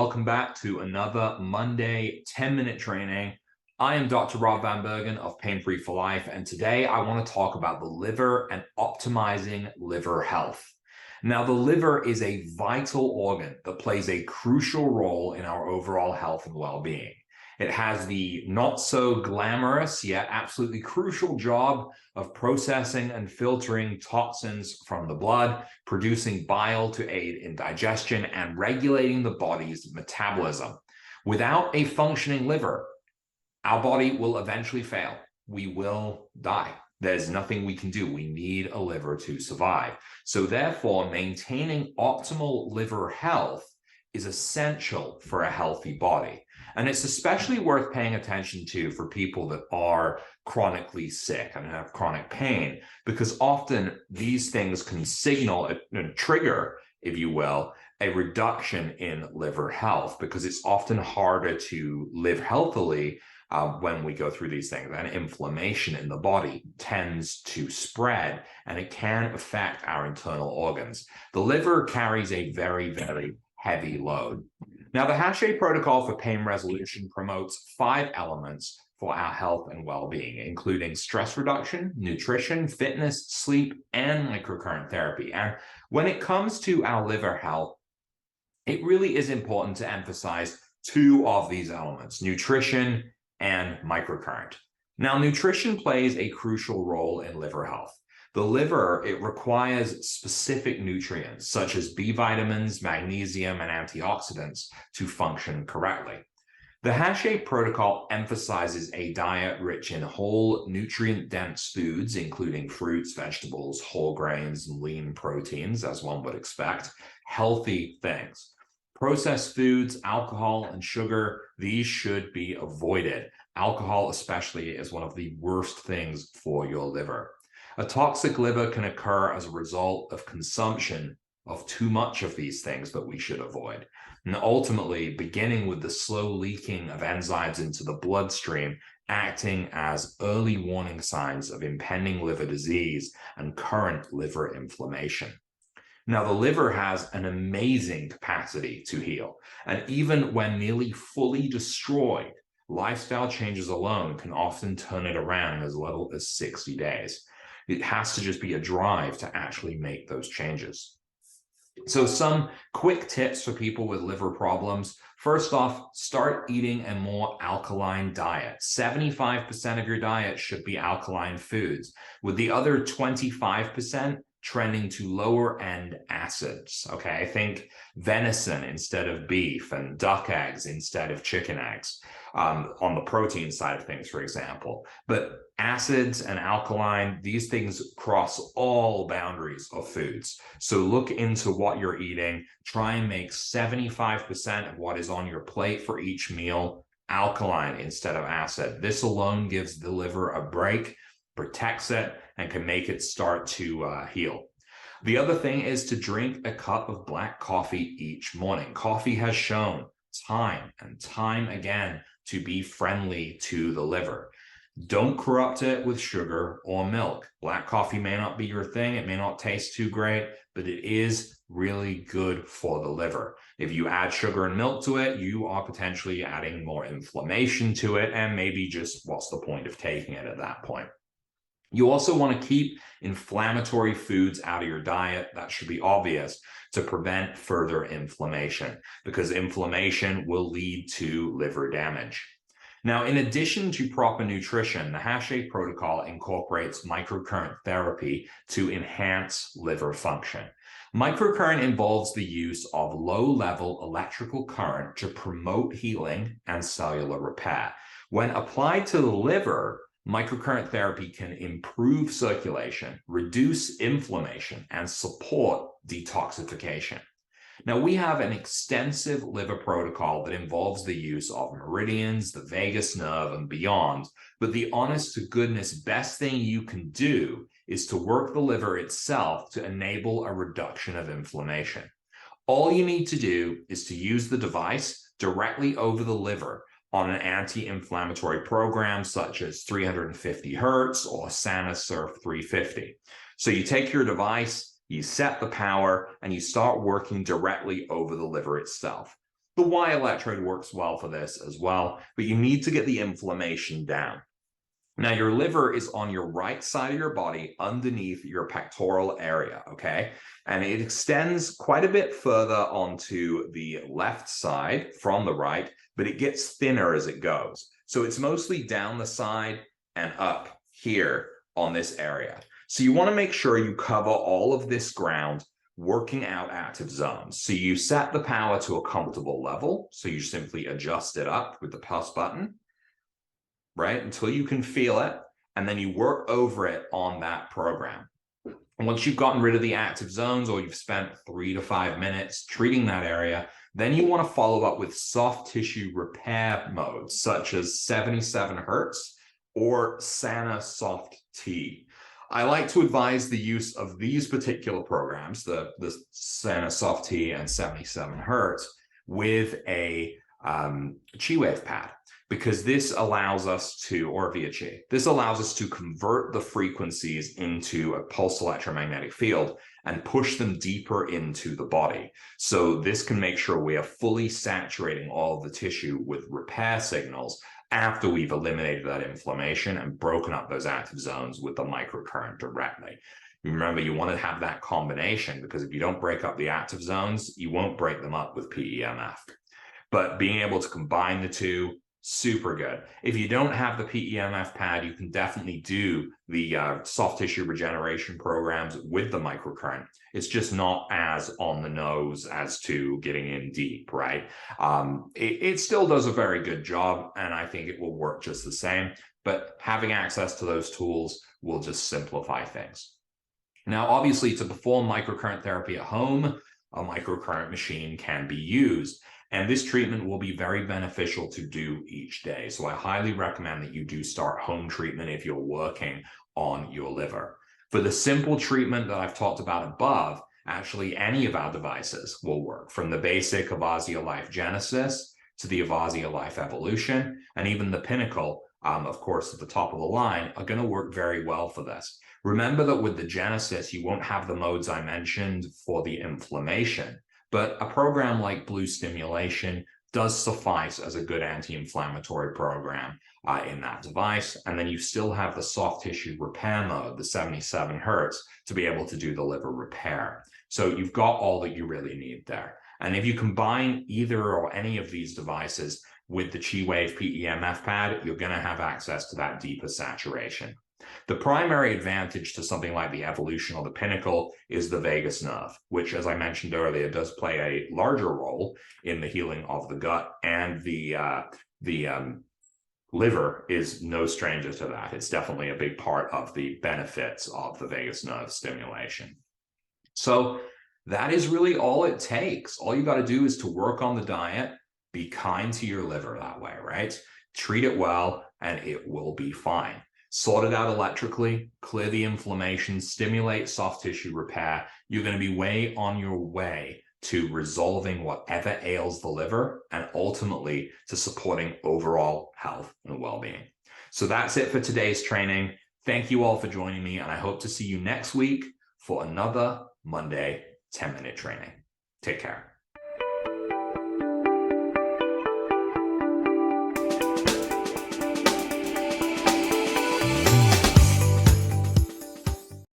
welcome back to another Monday 10-minute training. I am Dr. Rob Vanbergen of Pain Free for Life, and today I want to talk about the liver and optimizing liver health. Now, the liver is a vital organ that plays a crucial role in our overall health and well-being. It has the not so glamorous yet absolutely crucial job of processing and filtering toxins from the blood, producing bile to aid in digestion, and regulating the body's metabolism. Without a functioning liver, our body will eventually fail. We will die. There's nothing we can do. We need a liver to survive. So therefore, maintaining optimal liver health is essential for a healthy body. And it's especially worth paying attention to for people that are chronically sick and have chronic pain, because often these things can signal and trigger, if you will, a reduction in liver health, because it's often harder to live healthily when we go through these things. And inflammation in the body tends to spread, and it can affect our internal organs. The liver carries a very, very heavy load. Now, the Hache Protocol for pain resolution promotes 5 elements for our health and well-being, including stress reduction, nutrition, fitness, sleep, and microcurrent therapy. And when it comes to our liver health, it really is important to emphasize 2 of these elements: nutrition and microcurrent. Now, nutrition plays a crucial role in liver health. The liver, it requires specific nutrients such as B vitamins, magnesium, and antioxidants to function correctly. The Hache Protocol emphasizes a diet rich in whole, nutrient-dense foods, including fruits, vegetables, whole grains, and lean proteins, as one would expect, healthy things. Processed foods, alcohol, and sugar, these should be avoided. Alcohol especially is one of the worst things for your liver. A toxic liver can occur as a result of consumption of too much of these things that we should avoid. And ultimately, beginning with the slow leaking of enzymes into the bloodstream, acting as early warning signs of impending liver disease and current liver inflammation. Now, the liver has an amazing capacity to heal, and even when nearly fully destroyed, lifestyle changes alone can often turn it around in as little as 60 days. It has to just be a drive to actually make those changes. So some quick tips for people with liver problems. First off, start eating a more alkaline diet. 75% of your diet should be alkaline foods, with the other 25% trending to lower end acids. Okay, I think venison instead of beef and duck eggs instead of chicken eggs on the protein side of things, for example. But acids and alkaline, these things cross all boundaries of foods. So look into what you're eating. Try and make 75% of what is on your plate for each meal alkaline instead of acid. This alone gives the liver a break, protects it, and can make it start to heal. The other thing is to drink a cup of black coffee each morning. Coffee has shown time and time again to be friendly to the liver. Don't corrupt it with sugar or milk. Black coffee may not be your thing. It may not taste too great, but it is really good for the liver. If you add sugar and milk to it, you are potentially adding more inflammation to it, and maybe just what's the point of taking it at that point? You also want to keep inflammatory foods out of your diet. That should be obvious, to prevent further inflammation, because inflammation will lead to liver damage. Now, in addition to proper nutrition, the Hache Protocol incorporates microcurrent therapy to enhance liver function. Microcurrent involves the use of low-level electrical current to promote healing and cellular repair. When applied to the liver, microcurrent therapy can improve circulation, reduce inflammation, and support detoxification. Now, we have an extensive liver protocol that involves the use of meridians, the vagus nerve, and beyond, but the honest to goodness best thing you can do is to work the liver itself to enable a reduction of inflammation. All you need to do is to use the device directly over the liver on an anti-inflammatory program such as 350 Hertz or SanaSurf 350. So you take your device, you set the power, and you start working directly over the liver itself. The Y electrode works well for this as well, but you need to get the inflammation down. Now, your liver is on your right side of your body underneath your pectoral area, okay? And it extends quite a bit further onto the left side from the right, but it gets thinner as it goes. So it's mostly down the side and up here on this area. So you want to make sure you cover all of this ground working out active zones. So you set the power to a comfortable level. So you simply adjust it up with the plus button, right, until you can feel it, and then you work over it on that program. And once you've gotten rid of the active zones, or you've spent 3 to 5 minutes treating that area, then you want to follow up with soft tissue repair modes, such as 77 hertz or Sana Soft T. I like to advise the use of these particular programs, the Sana Soft T and 77 hertz, with a chi wave pad, because this allows us to, or via chi, this allows us to convert the frequencies into a pulse electromagnetic field and push them deeper into the body. So this can make sure we are fully saturating all of the tissue with repair signals after we've eliminated that inflammation and broken up those active zones with the microcurrent directly. Remember, you want to have that combination, because if you don't break up the active zones, you won't break them up with PEMF. But being able to combine the two, super good. If you don't have the PEMF pad, you can definitely do the soft tissue regeneration programs with the microcurrent. It's just not as on the nose as to getting in deep, right? It still does a very good job, and I think it will work just the same, but having access to those tools will just simplify things. Now, obviously, to perform microcurrent therapy at home, a microcurrent machine can be used. And this treatment will be very beneficial to do each day. So I highly recommend that you do start home treatment if you're working on your liver. For the simple treatment that I've talked about above, actually any of our devices will work, from the basic Avasia Life Genesis to the Avasia Life Evolution, and even the Pinnacle, of course, at the top of the line, are going to work very well for this. Remember that with the Genesis, you won't have the modes I mentioned for the inflammation, but a program like Blue Stimulation does suffice as a good anti-inflammatory program in that device. And then you still have the soft tissue repair mode, the 77 hertz, to be able to do the liver repair. So you've got all that you really need there. And if you combine either or any of these devices with the Chi Wave PEMF pad, you're going to have access to that deeper saturation. The primary advantage to something like the Evolution or the Pinnacle is the vagus nerve, which, as I mentioned earlier, does play a larger role in the healing of the gut, and the liver is no stranger to that. It's definitely a big part of the benefits of the vagus nerve stimulation. So that is really all it takes. All you got to do is to work on the diet, be kind to your liver that way, right? Treat it well, and it will be fine. Sort it out electrically, clear the inflammation, stimulate soft tissue repair. You're going to be way on your way to resolving whatever ails the liver, and ultimately to supporting overall health and well-being. So that's it for today's training. Thank you all for joining me, and I hope to see you next week for another Monday 10-minute training. Take care.